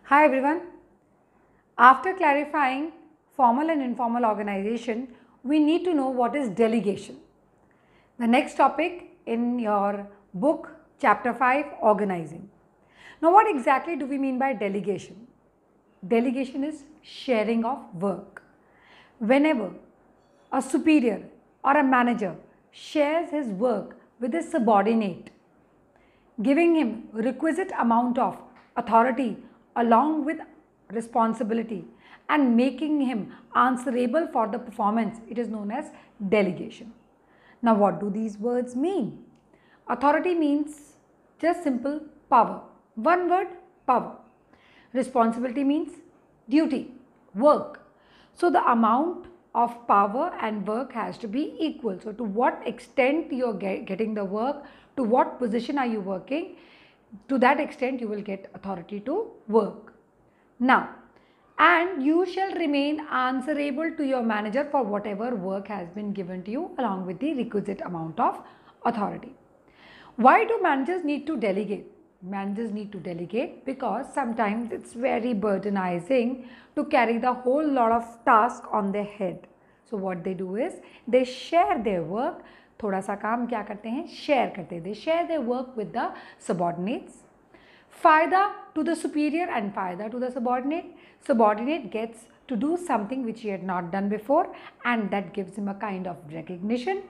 Hi everyone. After clarifying formal and informal organization, we need to know what is delegation. The next topic in your book, chapter 5, organizing. Now, what exactly do we mean by delegation? Delegation is sharing of work. Whenever a superior or a manager shares his work with his subordinate, giving him requisite amount of authority along with responsibility and making him answerable for the performance, it is known as delegation. Now what do these words mean? Authority means just simple power. One word, power. Responsibility means duty, work. So the amount of power and work has to be equal. So to what extent you are getting the work, to what position are you working, to that extent you will get authority to work. Now, and you shall remain answerable to your manager for whatever work has been given to you along with the requisite amount of authority. Why do managers need to delegate? Managers need to delegate because sometimes it's very burdenizing to carry the whole lot of tasks on their head. So what they do is they share their work. थोड़ा सा काम क्या करते हैं, share करते हैं. They share their work with the subordinates. Faida to the superior and faida to the subordinate. Subordinate gets to do something which he had not done before, and that gives him a kind of recognition.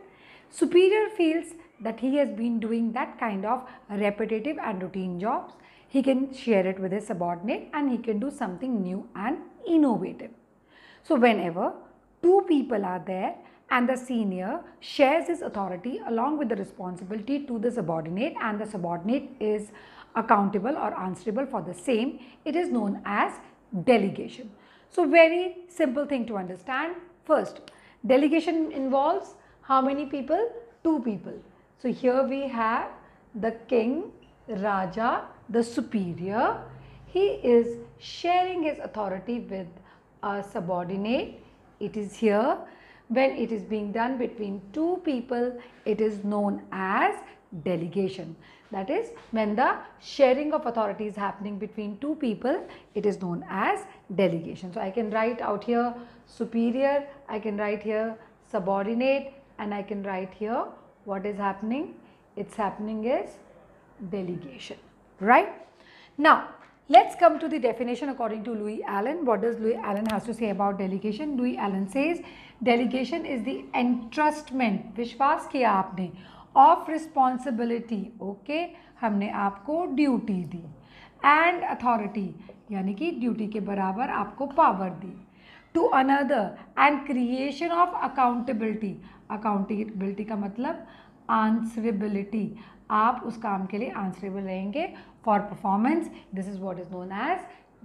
Superior feels that he has been doing that kind of repetitive and routine jobs. He can share it with his subordinate and he can do something new and innovative. So whenever two people are there and the senior shares his authority along with the responsibility to the subordinate and the subordinate is accountable or answerable for the same, it is known as delegation. So very simple thing to understand. First, delegation involves how many people? Two people. So here we have the king, Raja, the superior. He is sharing his authority with a subordinate. It is here. When it is being done between two people, it is known as delegation. That is, when the sharing of authority is happening between two people, it is known as delegation. So I can write out here superior, I can write here subordinate, and I can write here what is happening. It's happening is delegation, right? Now let's come to the definition according to Louis Allen. What does Louis Allen has to say about delegation? Louis Allen says delegation is the entrustment, विश्वास किया आपने, of responsibility, okay, हमने आपको duty the, and authority, यानी कि duty के बराबर आपको power the, to another, and creation of accountability. Accountability का मतलब answerability, आप उस काम के लिए answerable रहेंगे for performance. This is what is known as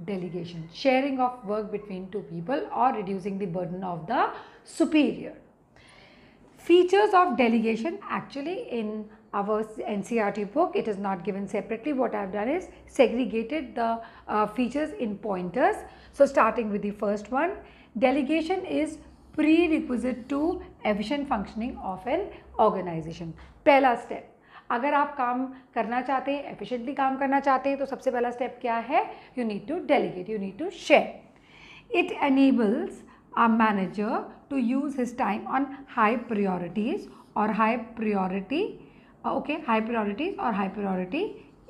delegation, sharing of work between two people or reducing the burden of the superior. Features of delegation, actually in our NCERT book it is not given separately. What I have done is segregated the features in pointers. So starting with the first one, delegation is prerequisite to efficient functioning of an organization. पहला step, अगर आप काम करना चाहते हैं, efficiently काम करना चाहते हैं, तो सबसे पहला स्टेप क्या है? You need to delegate, you need to share. It enables a manager to use his time on high priorities or high priorities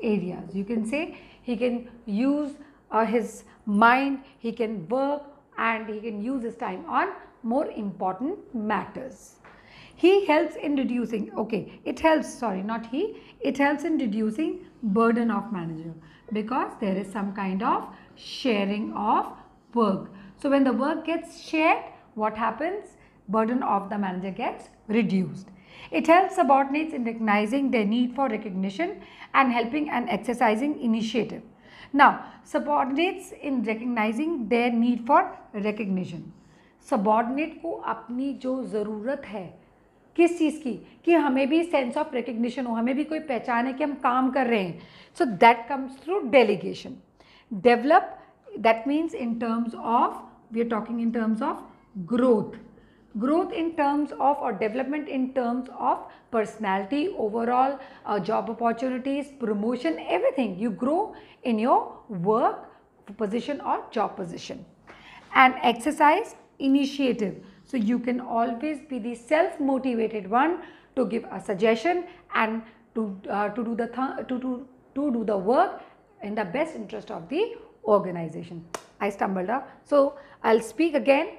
areas. You can say he can use his mind, he can work, and he can use his time on more important matters. He helps in reducing, it helps in reducing burden of manager because there is some kind of sharing of work. So when the work gets shared, what happens? Burden of the manager gets reduced. It helps subordinates in recognizing their need for recognition and helping and exercising initiative. Now, subordinates in recognizing their need for recognition. Subordinate को अपनी जो ज़रूरत है किस चीज़ की, कि हमें भी सेंस ऑफ रिकग्निशन हो, हमें भी कोई पहचाने कि हम काम कर रहे हैं. So that comes through delegation. Develop, that means in terms of, we are talking in terms of growth in terms of, or development in terms of personality, overall job opportunities, promotion, everything. You grow in your work position or job position. And exercise initiative. So you can always be the self-motivated one to give a suggestion and to do the work in the best interest of the organization. I stumbled up. So I'll speak again.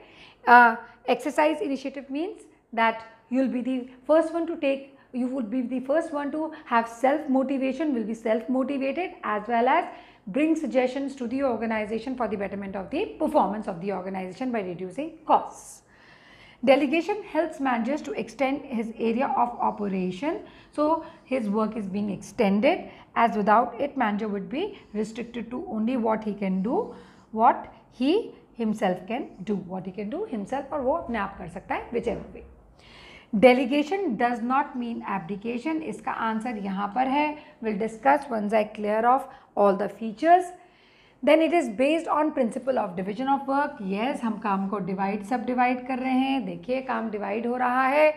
Exercise initiative means that you'll be the first one to take, you would be the first one to have self-motivation, will be self-motivated, as well as bring suggestions to the organization for the betterment of the performance of the organization by reducing costs. Delegation helps managers to extend his area of operation. So his work is being extended, as without it manager would be restricted to only what he can do, what he himself can do, what he can do himself और वो अपने आप कर सकता है, whichever way. Delegation does not mean abdication. इसका answer यहाँ पर है. We'll discuss once I clear off all the features. Then it is based on principle of division of work. Yes, हम काम को divide सब divide कर रहे हैं. देखिए काम divide हो रहा है.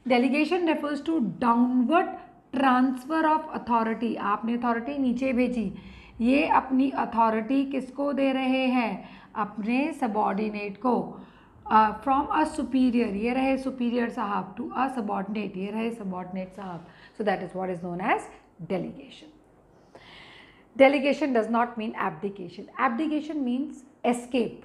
Delegation refers to downward transfer of authority. आपने authority नीचे भेजी, ये अपनी authority किसको दे रहे हैं? अपने subordinate को. From a superior, ये रहे superior साहब, to a subordinate, ये रहे subordinate साहब. So that is what is known as delegation. Delegation does not mean abdication. Abdication means escape,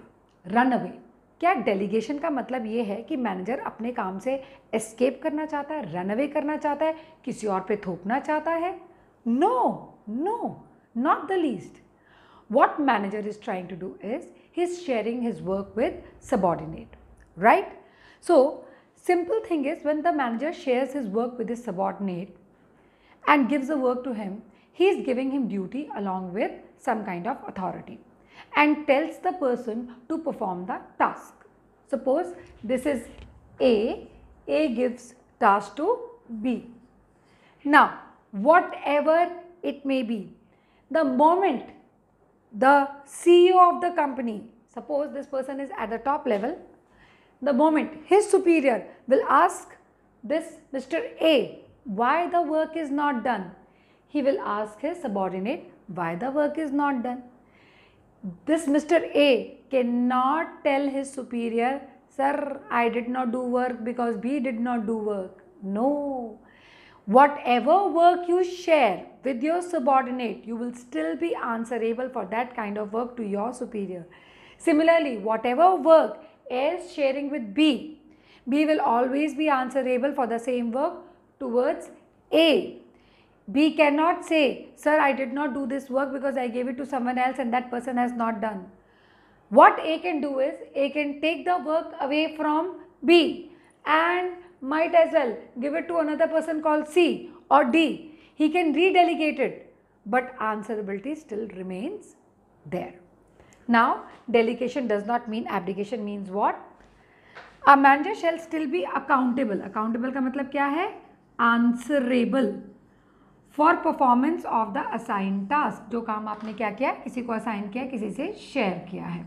run away. क्या delegation का मतलब ये है कि मैनेजर अपने काम से escape करना चाहता है, run away करना चाहता है, किसी और पे थोपना चाहता है? No, no, not the least. What manager is trying to do is he's sharing his work with subordinate, right? So simple thing is, when the manager shares his work with his subordinate and gives the work to him, he is giving him duty along with some kind of authority and tells the person to perform the task. Suppose this is A gives task to B. Now whatever it may be, the moment the CEO of the company, suppose this person is at the top level, the moment his superior will ask this Mr. A why the work is not done, he will ask his subordinate why the work is not done. This Mr. A cannot tell his superior, sir, I did not do work because B did not do work. No. Whatever work you share with your subordinate, you will still be answerable for that kind of work to your superior. Similarly, whatever work A is sharing with B, B will always be answerable for the same work towards A. B cannot say, sir, I did not do this work because I gave it to someone else and that person has not done. What A can do is, A can take the work away from B and might as well give it to another person called C or D. He can redelegate it, but answerability still remains there. Now, delegation does not mean abdication. Means what? A manager shall still be accountable. Accountable का मतलब क्या है? Answerable for performance of the assigned task. जो काम आपने क्या किया? किसी को assign किया, किसी से share किया है.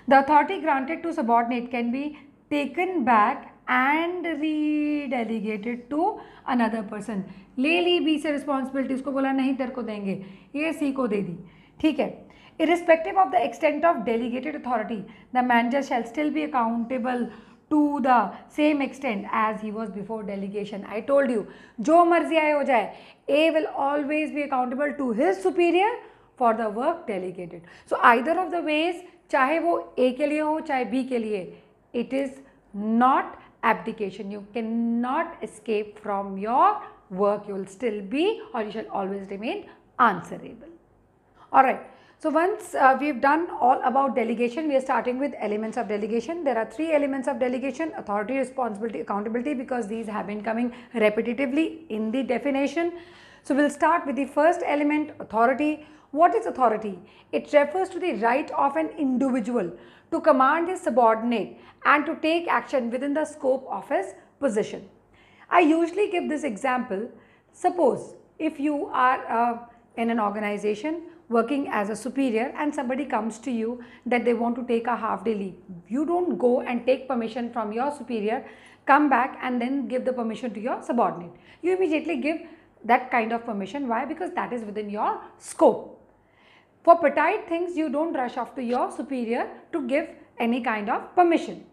The authority granted to subordinate can be taken back and redelegated to another person. ले ली B से responsibility, उसको बोला नहीं तेरे को देंगे, ये C को दे दी, ठीक है. Irrespective of the extent of delegated authority, the manager shall still be accountable to the same extent as he was before delegation. I told you, जो मर्जी आए हो जाए, A will always be accountable to his superior for the work delegated. So either of the ways, चाहे वो A के लिए हो, चाहे B के लिए, it is not abdication. You cannot escape from your work. You will still be, or you shall always remain answerable. Alright. So once we have done all about delegation, we are starting with elements of delegation. There are three elements of delegation: authority, responsibility, accountability, because these have been coming repetitively in the definition. So we'll start with the first element, authority. What is authority? It refers to the right of an individual to command his subordinate and to take action within the scope of his position. I usually give this example. Suppose if you are in an organization working as a superior and somebody comes to you that they want to take a half-day leave. You don't go and take permission from your superior, come back and then give the permission to your subordinate. You immediately give that kind of permission. Why? Because that is within your scope. For petite things, you don't rush off to your superior to give any kind of permission,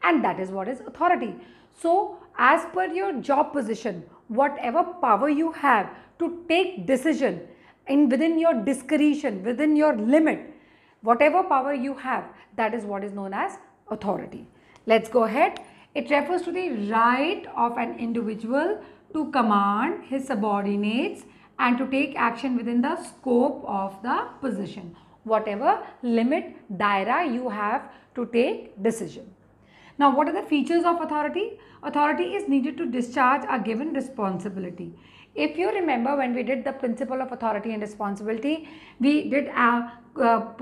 and that is what is authority. So as per your job position, whatever power you have to take decision within your discretion, within your limit, whatever power you have, that is what is known as authority. Let's go ahead. It refers to the right of an individual to command his subordinates and to take action within the scope of the position, whatever limit daira you have to take decision. Now, what are the features of authority? Authority is needed to discharge a given responsibility. If you remember, when we did the principle of authority and responsibility, we did a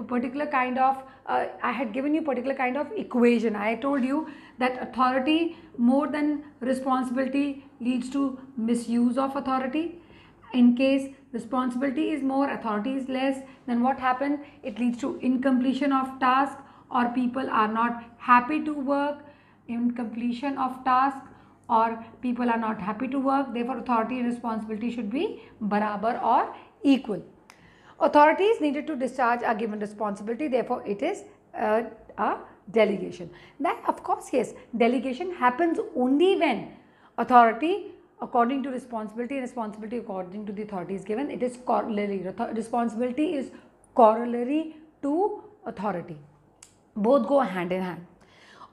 particular kind of I had given you particular kind of equation. I told you that authority more than responsibility leads to misuse of authority. In case responsibility is more, authority is less, then what happens? It leads to incompletion of task, or people are not happy to work. Incompletion of task, or people are not happy to work. Therefore, authority and responsibility should be barabar or equal. Authority is needed to discharge a given responsibility. Therefore, it is a delegation. Then, of course, yes, delegation happens only when authority according to responsibility and responsibility according to the authority is given. It is corollary. Responsibility is corollary to authority. Both go hand in hand.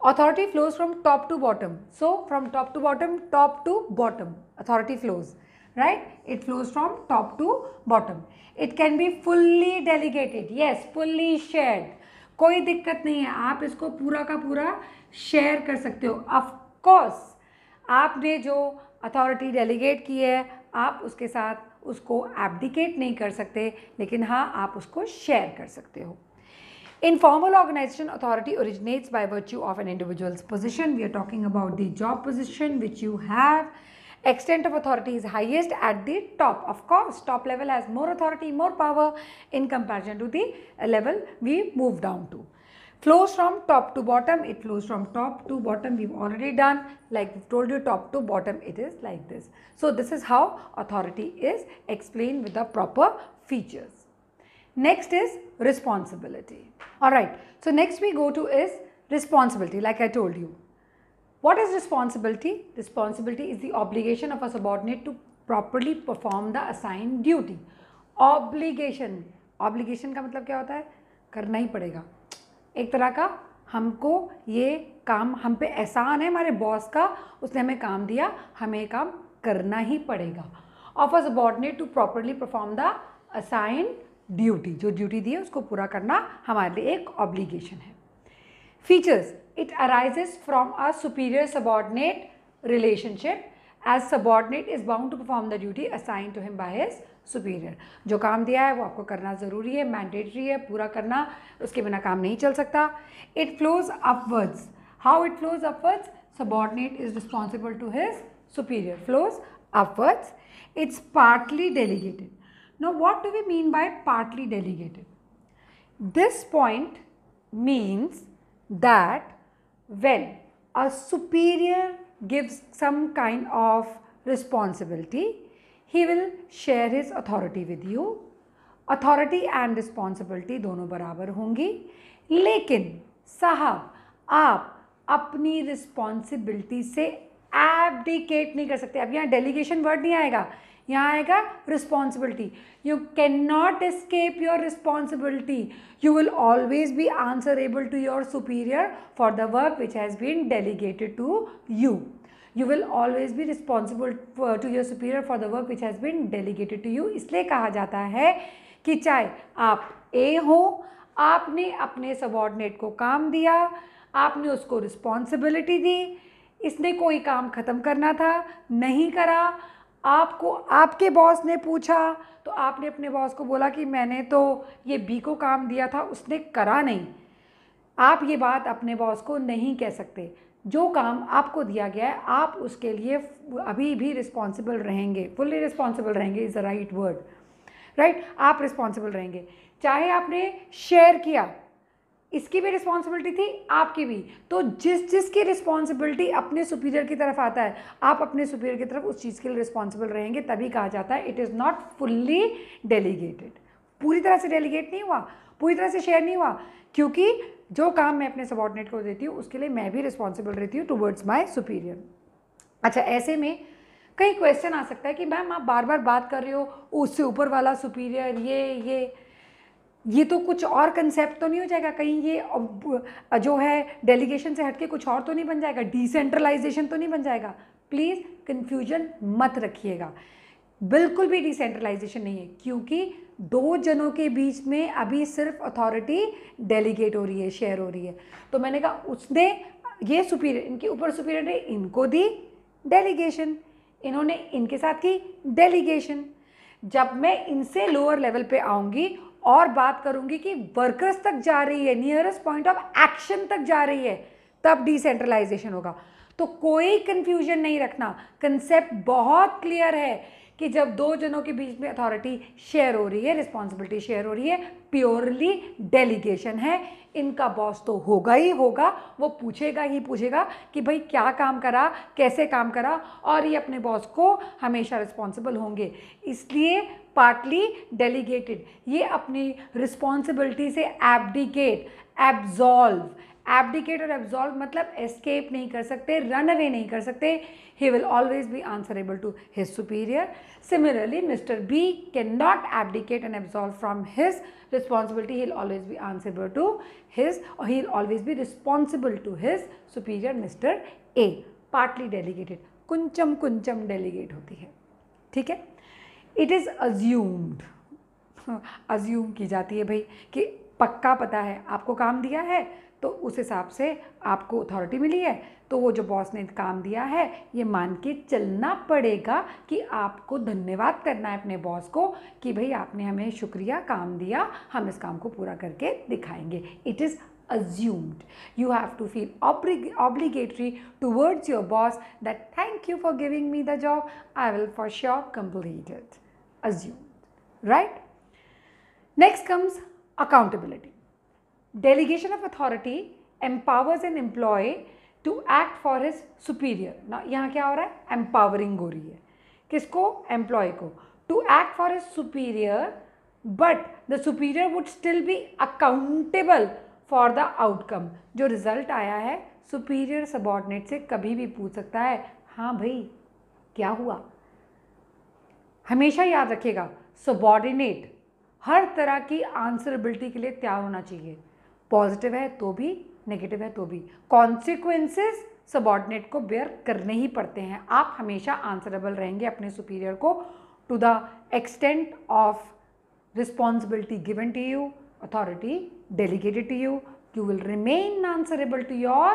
Authority flows from top to bottom. So from top to bottom, authority flows, right? It flows from top to bottom. It can be fully delegated, yes, fully shared. कोई दिक्कत नहीं है, आप इसको पूरा का पूरा share कर सकते हो. ऑफ कोर्स आपने जो अथॉरिटी डेलीगेट की है, आप उसके साथ उसको एब्डिकेट नहीं कर सकते, लेकिन हाँ आप उसको शेयर कर सकते हो. In formal organization, authority originates by virtue of an individual's position. We are talking about the job position which you have. Extent of authority is highest at the top. Of course, top level has more authority, more power in comparison to the level we move down to. Flows from top to bottom. It flows from top to bottom. We've already done, like we've told you, top to bottom. It is like this. So this is how authority is explained with the proper features. Next is responsibility. Alright, so next we go to is responsibility, like I told you. What is responsibility? Responsibility is the obligation of a subordinate to properly perform the assigned duty. Obligation. Obligation का मतलब क्या होता है? करना ही पड़ेगा. एक तरह का हमको ये काम, हम पे एहसान है हमारे बॉस का, उसने हमें काम दिया, हमें ये काम करना ही पड़ेगा. Of a subordinate to properly perform the assigned duty, जो ड्यूटी दी है उसको पूरा करना हमारे लिए एक ऑब्लिगेशन है. Features. It arises from a superior subordinate relationship, as subordinate is bound to perform the duty assign to him by his superior. जो काम दिया है वो आपको करना ज़रूरी है, मैंडेटरी है, पूरा करना, उसके बिना काम नहीं चल सकता. It flows upwards. How it flows upwards? Subordinate is responsible to his superior. Flows upwards. It's partly delegated. Now, what do we mean by partly delegated? This point means that when a superior gives some kind of responsibility, he will share his authority with you. Authority and responsibility दोनों बराबर होंगी, लेकिन साहब आप अपनी responsibility से abdicate नहीं कर सकते. अब यहाँ डेलीगेशन वर्ड नहीं आएगा, यहाँ आएगा responsibility. You can not escape your responsibility. You will always be answerable to your superior for the work which has been delegated to you. You will always be responsible to your superior for the work which has been delegated to you. इसलिए कहा जाता है कि चाहे आप A हो, आपने अपने सबॉर्डिनेट को काम दिया, आपने उसको रिस्पॉन्सिबिलिटी दी, इसने कोई काम ख़त्म करना था, नहीं करा, आपको आपके बॉस ने पूछा तो आपने अपने बॉस को बोला कि मैंने तो ये बी को काम दिया था, उसने करा नहीं. आप ये बात अपने बॉस को नहीं कह सकते. जो काम आपको दिया गया है आप उसके लिए अभी भी रिस्पॉन्सिबल रहेंगे. फुल्ली रिस्पॉन्सिबल रहेंगे is the right word, right. आप रिस्पॉन्सिबल रहेंगे. चाहे आपने शेयर किया, इसकी भी रिस्पॉन्सिबिलिटी थी, आपकी भी. तो जिसकी रिस्पॉन्सिबिलिटी अपने सुपीरियर की तरफ आता है, आप अपने सुपीरियर की तरफ उस चीज़ के लिए रिस्पॉन्सिबल रहेंगे. तभी कहा जाता है it is not fully delegated. पूरी तरह से डेलीगेट नहीं हुआ, पूरी तरह से शेयर नहीं हुआ, क्योंकि जो काम मैं अपने सबॉर्डिनेट को देती हूँ उसके लिए मैं भी रिस्पॉन्सिबल रहती हूँ टुवर्ड्स माय सुपीरियर। अच्छा, ऐसे में कई क्वेश्चन आ सकता है कि मैम आप बार बार बात कर रहे हो उससे ऊपर वाला सुपीरियर, ये तो कुछ और कंसेप्ट तो नहीं हो जाएगा, कहीं ये जो है डेलीगेशन से हटके कुछ और तो नहीं बन जाएगा, डिसेंट्रलाइजेशन तो नहीं बन जाएगा। प्लीज़ कन्फ्यूजन मत रखिएगा, बिल्कुल भी डिसेंट्रलाइजेशन नहीं है, क्योंकि दो जनों के बीच में अभी सिर्फ अथॉरिटी डेलीगेट हो रही है, शेयर हो रही है। तो मैंने कहा उसने ये सुपीरियर, इनके ऊपर सुपीरियर ने इनको दी डेलीगेशन, इन्होंने इनके साथ की डेलीगेशन। जब मैं इनसे लोअर लेवल पे आऊँगी और बात करूँगी कि वर्कर्स तक जा रही है, नियरेस्ट पॉइंट ऑफ एक्शन तक जा रही है, तब डिसेंट्रलाइजेशन होगा। तो कोई कन्फ्यूजन नहीं रखना, कंसेप्ट बहुत क्लियर है कि जब दो जनों के बीच में अथॉरिटी शेयर हो रही है, रिस्पॉन्सिबिलिटी शेयर हो रही है, प्योरली डेलीगेशन है। इनका बॉस तो होगा ही होगा, वो पूछेगा ही पूछेगा कि भाई क्या काम करा, कैसे काम करा, और ये अपने बॉस को हमेशा रिस्पॉन्सिबल होंगे, इसलिए पार्टली डेलीगेटेड। ये अपनी रिस्पॉन्सिबिलिटी से एब्डिकेट, एब्जॉल्व, एब्डिकेट और एब्जॉल्व मतलब एस्केप नहीं कर सकते, रन अवे नहीं कर सकते। He will always be answerable to his superior. Similarly mister B can not abdicate and absolve from his responsibility. He'll always be answerable to his, or he'll always be responsible to his superior Mr. A. Partly delegated, कुंचम delegate होती है, ठीक है। It is assumed, assume की जाती है भाई कि पक्का पता है, आपको काम दिया है तो उस हिसाब से आपको अथॉरिटी मिली है, तो वो जो बॉस ने काम दिया है ये मान के चलना पड़ेगा कि आपको धन्यवाद करना है अपने बॉस को कि भाई आपने हमें शुक्रिया काम दिया, हम इस काम को पूरा करके दिखाएंगे। It is assumed. You have to feel obligatory towards your boss that thank you for giving me the job, I will for sure complete it. Assumed, right? Next comes accountability. Delegation of authority empowers an employee to act for his superior. Now यहाँ क्या हो रहा है, empowering हो रही है, किसको, employee को, to act for his superior, but the superior would still be accountable for the outcome. जो रिजल्ट आया है सुपीरियर सबॉर्डिनेट से कभी भी पूछ सकता है, हाँ भाई क्या हुआ। हमेशा याद रखिएगा, सबॉर्डिनेट हर तरह की आंसरेबिलिटी के लिए तैयार होना चाहिए, पॉजिटिव है तो भी, नेगेटिव है तो भी। कॉन्सिक्वेंसेस सबॉर्डिनेट को बेयर करने ही पड़ते हैं। आप हमेशा आंसरेबल रहेंगे अपने सुपीरियर को to the extent of responsibility given to you, authority delegated to you, you will remain answerable to your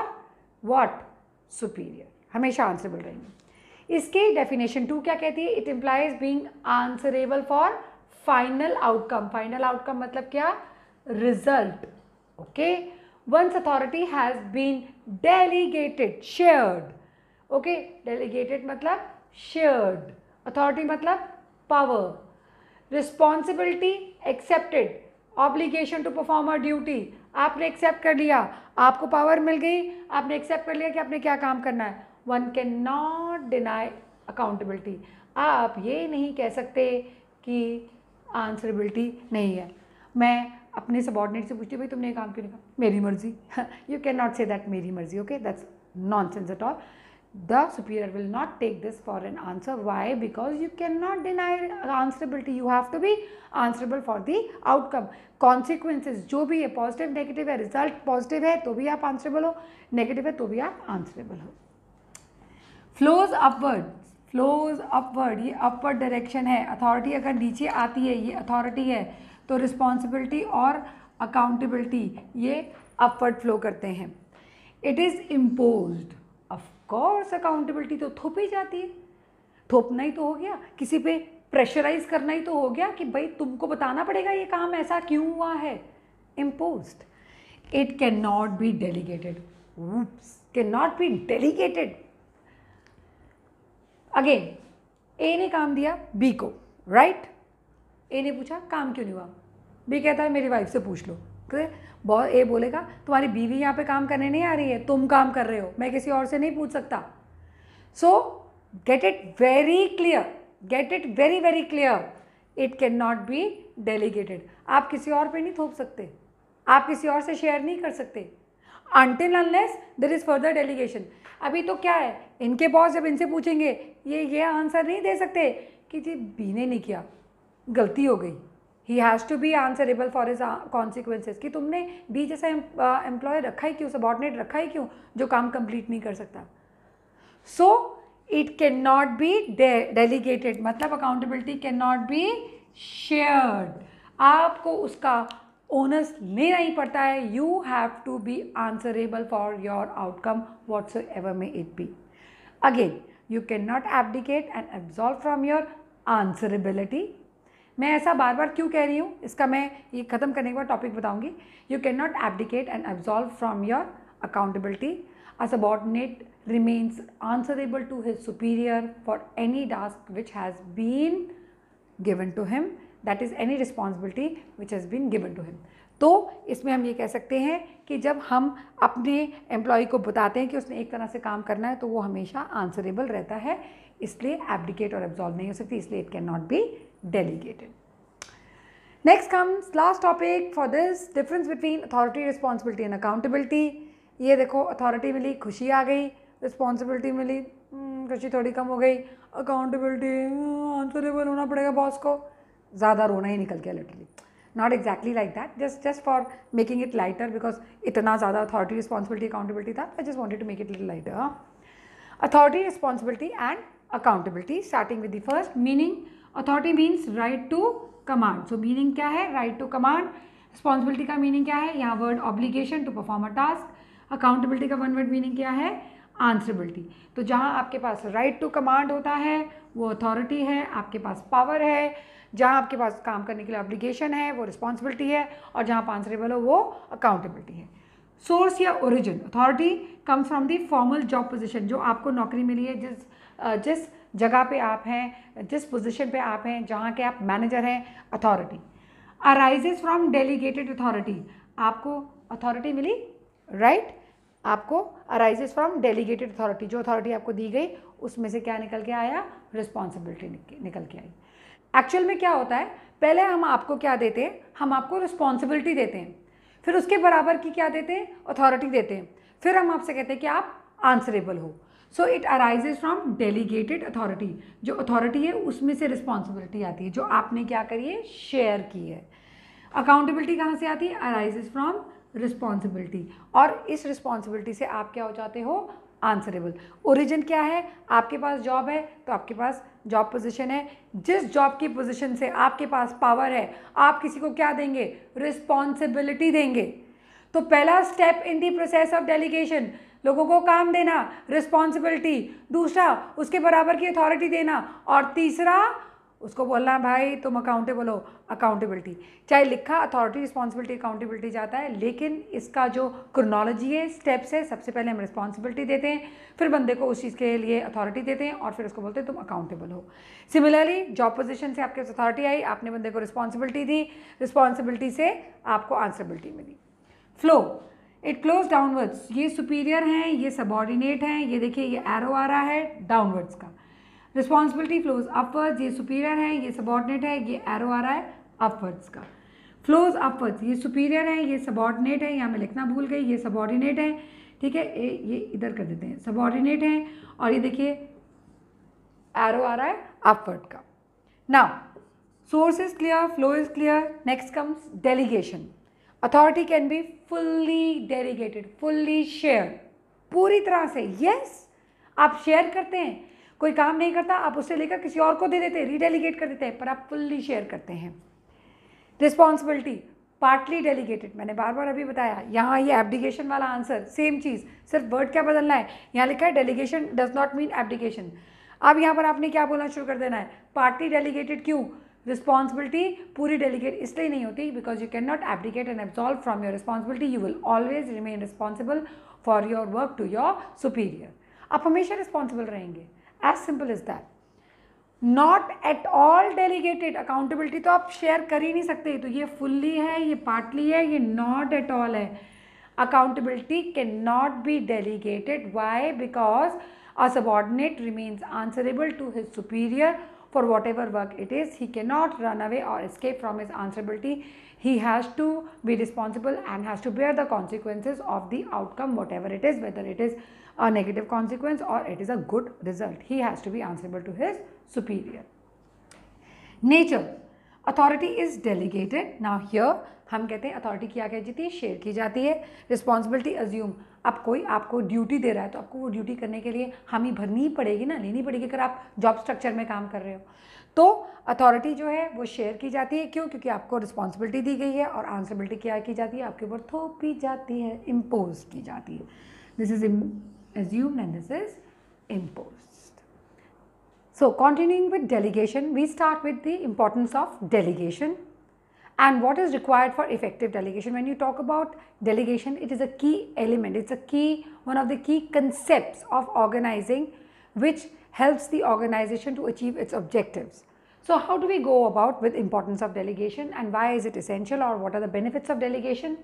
what, superior, हमेशा answerable रहेंगे। इसके definition 2 क्या कहती है, it implies being answerable for final outcome। final outcome मतलब क्या, result, okay। once authority has been delegated, shared, okay, delegated मतलब shared, authority मतलब power, responsibility accepted, obligation to perform a duty, आपने एक्सेप्ट कर लिया, आपको पावर मिल गई, आपने एक्सेप्ट कर लिया कि आपने क्या काम करना है। One can not deny accountability. आप ये नहीं कह सकते कि आंसरेबिलिटी नहीं है। मैं अपने सबॉर्डिनेट से पूछती हूँ भाई तुमने ये काम क्यों नहीं कहा, मेरी मर्जी। You can not say that मेरी मर्जी, okay, that's nonsense at all. The superior will not take this for an answer. Why? Because you cannot deny answerability. You have to be answerable for the outcome. Consequences जो भी है, positive negative है, result positive है तो भी आप answerable हो, negative है तो भी आप आंसरेबल हो। फ्लोज अपवर्ड, फ्लोज अपवर्ड, ये अपवर्ड डायरेक्शन है। अथॉरिटी अगर नीचे आती है, ये अथॉरिटी है, तो रिस्पॉन्सिबिलिटी और अकाउंटेबिलिटी ये अपवर्ड फ्लो करते हैं। It is imposed, course accountability तो थोप ही जाती है, थोपना ही तो हो गया, किसी पे प्रेशराइज करना ही तो हो गया कि भाई तुमको बताना पड़ेगा ये काम ऐसा क्यों हुआ है। Imposed, it can not be delegated, can not be delegated. Again A ने काम दिया बी को, राइट, ए ने पूछा काम क्यों नहीं हुआ, बी कहता है मेरी वाइफ से पूछ लो। बहुत ए बोलेगा तुम्हारी बीवी यहाँ पे काम करने नहीं आ रही है, तुम काम कर रहे हो, मैं किसी और से नहीं पूछ सकता। सो get it very clear, get it very very clear it can not be delegated. आप किसी और पे नहीं थोप सकते, आप किसी और से शेयर नहीं कर सकते until unless there is further delegation। अभी तो क्या है, इनके बॉस जब इनसे पूछेंगे ये आंसर नहीं दे सकते कि जी बी ने नहीं किया, गलती हो गई। He has to be answerable for his consequences कि तुमने बी जैसा एम्प्लॉय रखा ही क्यों, सबॉर्डिनेट रखा ही क्यों जो काम कंप्लीट नहीं कर सकता। So it can not be delegated, मतलब accountability can not be shared. आपको उसका ओनर्स लेना ही पड़ता है। You have to be answerable for your outcome whatsoever may it be. Again you can not abdicate and absolve from your answerability. मैं ऐसा बार बार क्यों कह रही हूँ, इसका मैं ये ख़त्म करने के बाद टॉपिक बताऊंगी। You can not abdicate and absolve from your accountability. A subordinate remains answerable to his superior for any task which has been given to him, that is any responsibility which has been given to him। तो इसमें हम ये कह सकते हैं कि जब हम अपने एम्प्लॉय को बताते हैं कि उसने एक तरह से काम करना है तो वो हमेशा आंसरेबल रहता है, इसलिए एब्डिकेट और एब्जॉल्व नहीं हो सकती, इसलिए it can not be delegated. Next comes last topic for this, difference between authority, responsibility and accountability. ये देखो, अथॉरिटी मिली, खुशी आ गई, रिस्पॉन्सिबिलिटी मिली, खुशी थोड़ी कम हो गई, अकाउंटेबिलिटी आंसरेबल होना पड़ेगा बॉस को, ज़्यादा रोना ही निकल गया literally. Not exactly like that, just for making it lighter, because इतना ज़्यादा अथॉरिटी, रिस्पॉन्सिबिलिटी, अकाउंटेबिलिटी था, I just wanted to make it little lighter. Authority, responsibility and accountability, starting with the first meaning. Authority means right to command, so meaning क्या है, right to command. Responsibility का meaning क्या है, यहाँ word obligation to perform a task. Accountability का one word meaning क्या है, answerability. तो जहाँ आपके पास राइट टू कमांड होता है वो अथॉरिटी है, आपके पास पावर है। जहाँ आपके पास काम करने के लिए ऑब्लिगेशन है वो रिस्पॉन्सिबिलिटी है, और जहाँ आप आंसरेबल हो वो अकाउंटेबिलिटी है। सोर्स या origin, authority comes from the formal job position, जो आपको नौकरी मिली है, जिस जगह पे आप हैं, जिस पोजीशन पे आप हैं, जहाँ के आप मैनेजर हैं, authority. Arises from delegated authority, आपको अथॉरिटी मिली, राइट, आपको अराइजेस फ्रॉम डेलीगेटेड अथॉरिटी, जो अथॉरिटी आपको दी गई उसमें से क्या निकल के आया, रिस्पॉन्सिबिलिटी निकल के आई। एक्चुअल में क्या होता है, पहले हम आपको क्या देते हैं, हम आपको रिस्पॉन्सिबिलिटी देते हैं, फिर उसके बराबर की क्या देते हैं, अथॉरिटी देते हैं, फिर हम आपसे कहते हैं कि आप आंसरेबल हो। So it arises from delegated authority, जो अथॉरिटी है उसमें से रिस्पॉन्सिबिलिटी आती है जो आपने क्या करी है, शेयर की है। अकाउंटेबिलिटी कहाँ से आती है, अराइजेज फ्रॉम रिस्पॉन्सिबिलिटी, और इस रिस्पॉन्सिबिलिटी से आप क्या हो जाते हो, आंसरेबल। ओरिजिन क्या है, आपके पास जॉब है तो आपके पास जॉब पोजीशन है, जिस जॉब की पोजीशन से आपके पास पावर है आप किसी को क्या देंगे, रिस्पॉन्सिबिलिटी देंगे। तो पहला step in the process of delegation, लोगों को काम देना, रिस्पॉन्सिबिलिटी, दूसरा उसके बराबर की अथॉरिटी देना, और तीसरा उसको बोलना भाई तुम अकाउंटेबल हो, अकाउंटेबिलिटी। चाहे लिखा अथॉरिटी, रिस्पॉन्सिबिलिटी, अकाउंटेबिलिटी जाता है, लेकिन इसका जो क्रोनोलॉजी है, स्टेप्स है, सबसे पहले हम रिस्पॉन्सिबिलिटी देते हैं, फिर बंदे को उस चीज़ के लिए अथॉरिटी देते हैं, और फिर उसको बोलते हैं तुम अकाउंटेबल हो। सिमिलरली जॉब पोजीशन से आपके अथॉरिटी आई, आपने बंदे को रिस्पॉन्सिबिलिटी दी, रिस्पॉन्सिबिलिटी से आपको आंसरेबिलिटी मिली। फ्लो, इट फ्लोज डाउनवर्ड्स, ये सुपीरियर हैं, ये सबॉर्डिनेट हैं, ये देखिए ये एरो आ रहा है डाउनवर्ड्स का। रिस्पॉन्सिबिलिटी फ्लोज अपवर्ड्स, ये सुपीरियर है, ये सबॉर्डिनेट है, ये एरो आ रहा है अपवर्ड्स का। फ्लोज अपवर्ड्स, ये सुपीरियर है, ये सबॉर्डिनेट है, यहाँ मैं लिखना भूल गई, ये सबॉर्डिनेट है, ठीक है, ये इधर कर देते हैं, सबॉर्डिनेट है, और ये देखिए एरो आ रहा है अपवर्ड का। Now source is clear, flow is clear, next comes delegation. Authority can be fully delegated, fully share, पूरी तरह से। यस, आप शेयर करते हैं, कोई काम नहीं करता आप उससे लेकर किसी और को दे देते हैं, रीडेलीगेट कर देते हैं, पर आप फुल्ली शेयर करते हैं। रिस्पॉन्सिबिलिटी पार्टली डेलीगेटेड, मैंने बार बार अभी बताया, यहाँ ये एब्डिकेशन वाला आंसर सेम चीज़, सिर्फ वर्ड क्या बदलना है, यहाँ लिखा है delegation does not mean abdication. अब यहाँ पर आपने क्या बोलना शुरू कर देना है, पार्टली डेलीगेटेड। क्यों, रिस्पॉन्सिबिलिटी पूरी डेलीगेट इसलिए नहीं होती because you can not abdicate and absolve from your responsibility, you will always remain responsible for your work to your superior. आप हमेशा रिस्पॉन्सिबल रहेंगे, as simple is that. Not at all delegated, accountability तो आप share कर ही नहीं सकते, तो ये फुल्ली है, ये पार्टली है, ये नॉट एट ऑल है। Accountability can not be delegated, why, because a subordinate remains answerable to his superior for whatever work it is. He cannot run away or escape from his answerability. He has to be responsible and has to bear the consequences of the outcome, whatever it is, whether it is a negative consequence or it is a good result. He has to be answerable to his superior. Nature. Authority is delegated. Now here हम कहते हैं authority क्या की जाती है, share की जाती है. रिस्पॉन्सिबिलिटी अज्यूम, अब कोई आपको ड्यूटी दे रहा है तो आपको वो ड्यूटी करने के लिए हामी भरनी ही पड़ेगी ना, लेनी पड़ेगी अगर आप जॉब स्ट्रक्चर में काम कर रहे हो. तो अथॉरिटी जो है वो शेयर की जाती है. क्यों? क्योंकि आपको रिस्पॉन्सिबिलिटी दी गई है और आंसरेबिलिटी क्या की जाती है, आपके ऊपर थोपी जाती है, इम्पोज की जाती है. This is assumed and this is imposed. So continuing with delegation, we start with the importance of delegation and what is required for effective delegation. When you talk about delegation, it is a key element, it's a key, one of the key concepts of organizing which helps the organization to achieve its objectives. So how do we go about with importance of delegation and why is it essential, or what are the benefits of delegation?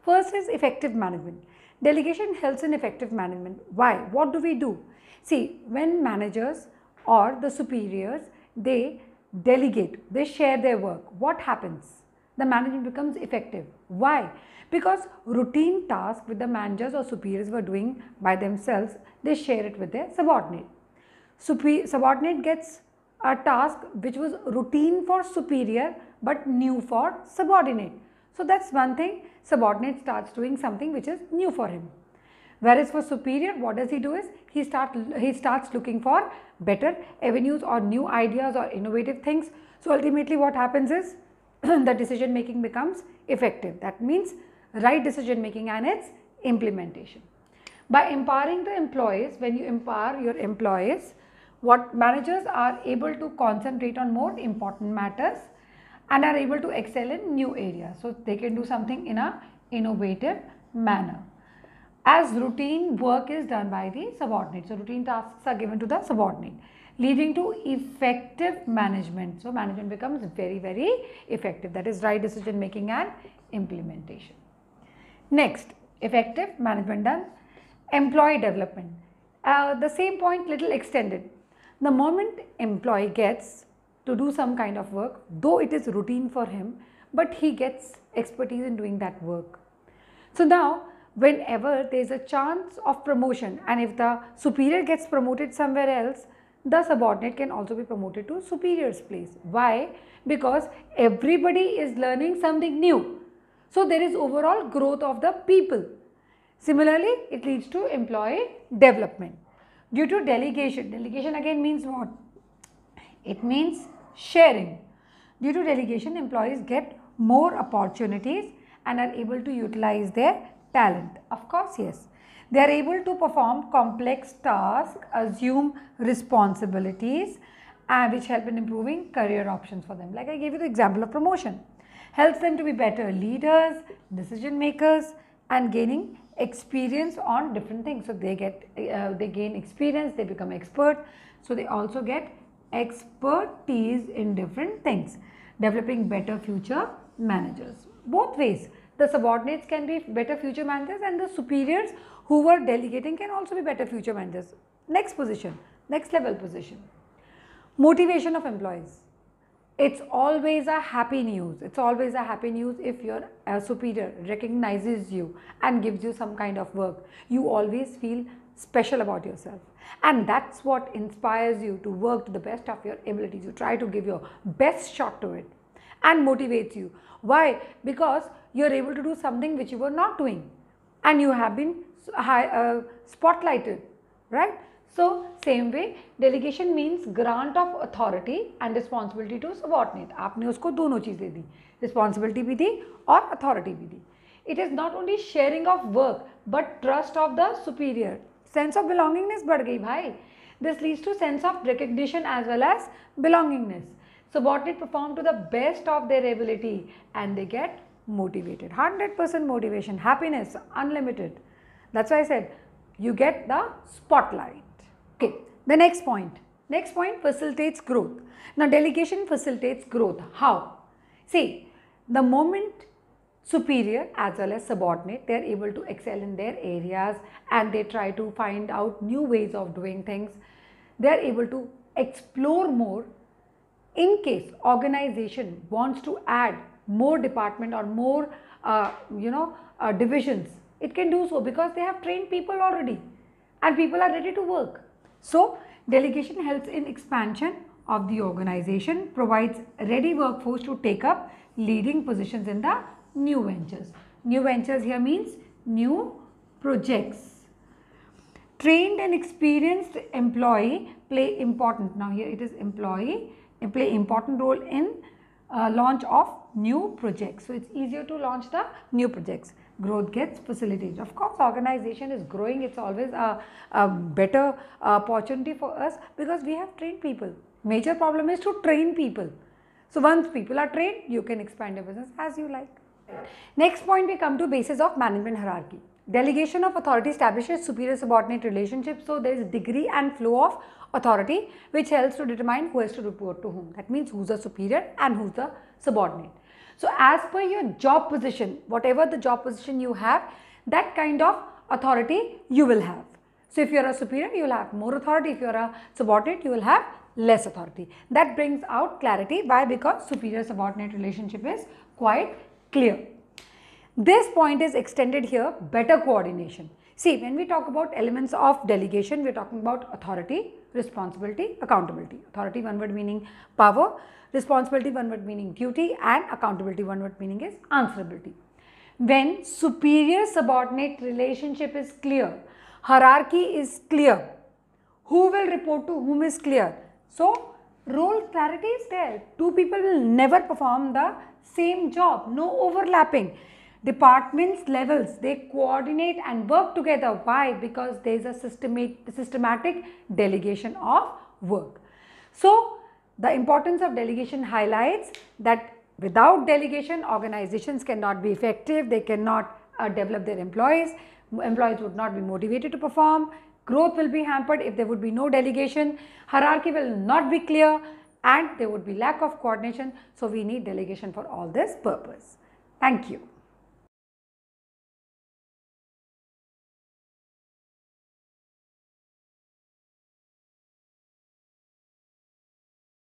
First is effective management. Delegation helps in effective management. Why? What do we do? See, when managers or the superiors, they delegate, they share their work, what happens? The management becomes effective. Why? Because routine tasks with the managers or superiors were doing by themselves, they share it with their subordinate. Subordinate gets a task which was routine for superior but new for subordinate. So that's one thing, subordinate starts doing something which is new for him. Whereas for superior, what does he do is, he starts looking for better avenues or new ideas or innovative things. So ultimately what happens is, the decision making becomes effective. That means right decision making and its implementation. By empowering the employees, when you empower your employees, what managers are able to concentrate on more important matters and are able to excel in new areas. So they can do something in a innovative manner. As routine work is done by the subordinate. So routine tasks are given to the subordinate, leading to effective management. So management becomes very, very effective. That is right decision making and implementation. Next, effective management done. Employee development. The same point little extended. The moment employee gets to do some kind of work, though it is routine for him, but he gets expertise in doing that work. So now whenever there is a chance of promotion, and if the superior gets promoted somewhere else, the subordinate can also be promoted to superior's place. Why? Because everybody is learning something new. So there is overall growth of the people. Similarly, it leads to employee development. Due to delegation, delegation again means what? It means sharing. Due to delegation, employees get more opportunities and are able to utilize their talent. Of course, yes. They are able to perform complex tasks, assume responsibilities, which help in improving career options for them. Like I gave you the example of promotion. Helps them to be better leaders, decision makers, and gaining experience on different things. So they gain experience, they become expert. So they also get expertise in different things, developing better future managers. Both ways, the subordinates can be better future managers and the superiors who were delegating can also be better future managers. Next position, next level position. Motivation of employees. It's always a happy news. It's always a happy news if your superior recognizes you and gives you some kind of work. You always feel special about yourself. And that's what inspires you to work to the best of your abilities. You try to give your best shot to it and motivates you. Why? Because you're able to do something which you were not doing and you have been spotlighted, right? So same way, delegation means grant of authority and responsibility to subordinate. आपने उसको दोनों चीजें दी, responsibility भी दी और authority भी दी. It is not only sharing of work but trust of the superior. Sense of belongingness बढ़ गई भाई. This leads to sense of recognition as well as belongingness. Subordinate perform to the best of their ability and they get motivated. 100% motivation, happiness, unlimited. That's why I said you get the spotlight. Okay, the next point. Next point, facilitates growth. Now delegation facilitates growth. How? See, the moment superior as well as subordinate, they are able to excel in their areas and they try to find out new ways of doing things. They are able to explore more. in case organization wants to add more department or more divisions, it can do so because they have trained people already and people are ready to work. So delegation helps in expansion of the organization, provides ready workforce to take up leading positions in the new ventures. New ventures here means new projects. Trained and experienced employee play important, now here it is employee, play important role in launch of new projects. So it's easier to launch the new projects. Growth gets facilitated. Of course, organization is growing, it's always a better opportunity for us because we have trained people. Major problem is to train people. So once people are trained, you can expand your business as you like. Next point, we come to basis of management hierarchy. Delegation of authority establishes superior subordinate relationship. So there is degree and flow of authority which helps to determine who has to report to whom. That means who's the superior and who's the subordinate. So as per your job position, whatever the job position you have, that kind of authority you will have. So if you are a superior, you will have more authority. If you are a subordinate, you will have less authority. That brings out clarity. Why? Because superior subordinate relationship is quite clear. This point is extended here, better coordination. See, when we talk about elements of delegation, we are talking about authority, responsibility, accountability. Authority, one word meaning power, responsibility, one word meaning duty, and accountability, one word meaning is answerability. When superior subordinate relationship is clear, hierarchy is clear, who will report to whom is clear. So role clarity is there. Two people will never perform the same job, no overlapping. Departments levels, they coordinate and work together. Why? Because there is a systematic delegation of work. So the importance of delegation highlights that without delegation, organizations cannot be effective, they cannot develop their employees would not be motivated to perform, growth will be hampered if there would be no delegation, hierarchy will not be clear, and there would be lack of coordination. So we need delegation for all this purpose. Thank you.